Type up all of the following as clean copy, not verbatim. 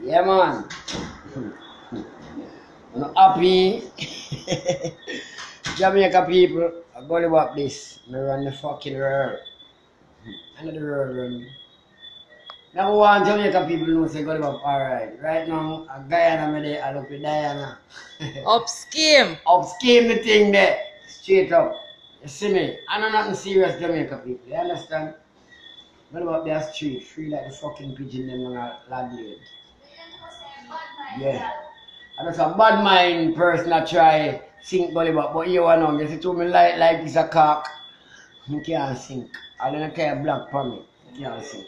Yeah, man. I'm happy. Jamaica people, I Gully Bop this. I run the fucking world. I know the world run. Number one, Jamaica people know say Gully Bop alright. Right now, a Guyana me there, I look with Diana. Up scheme. Up scheme the thing there. Straight up. You see me? I know nothing serious, Jamaica people. You understand? Gully Bop their street, free like the fucking pigeon them on a lad blade. Yeah. I'm just a bad mind person that try sink Gully Bop, but you know, you see to me like this a cock, you can't sink. I don't care black for me, you can't sink.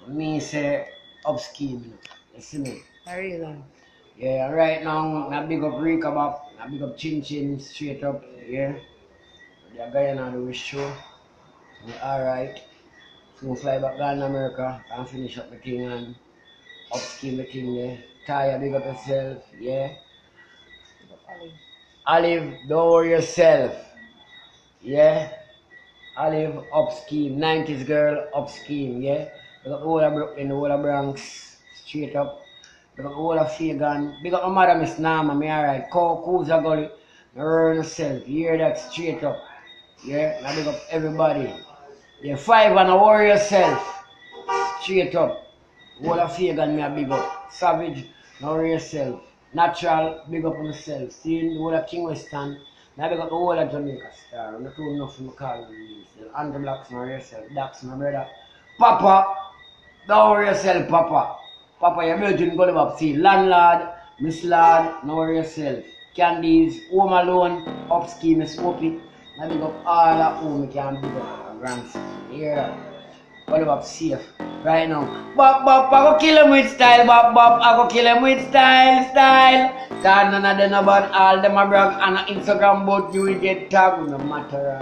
Me say up scheme, you see me? Really? Yeah, right now, I big up Rika Bop, I big up Chin Chin straight up, yeah. The Guyana do show, alright. So fly back down to America and finish up the thing and up scheme the thing there. Taya, big up yourself, yeah. Olive, don't worry yourself. Yeah. Olive, up scheme. 90s girl, up scheme. Yeah. Big up the whole of Brooklyn, the whole of Bronx. Straight up. Big up the whole of Fagan. Big up my mother, Miss Nama. Me alright. Kuza Gully. Earn yourself. You hear that? Straight up. Yeah. Now big up everybody. Yeah. 5 and worry yourself. Straight up. Whole of Fagan, me a big up. Savage, now worry yourself. Natural, big up on yourself. Seeing the whole of King Western, now big up the whole of Jamaica Star. I'm not too enough for my call me. Andrew Blacks, now worry yourself. Dax, my brother. Papa, don't worry yourself, Papa. Papa, you're building Gully Bop. See, landlord, Miss Lord, now worry yourself. Candies, Home Alone, up scheme, Miss Whoopi. Now big up all of whom you can big up a grandson. Yeah. Gully Bop safe right now. Bop, bop, I go kill him with style. Bop, bop, I go kill him with style, style. Cause none of them about all them a brag on Instagram, but you will get tagged no matter.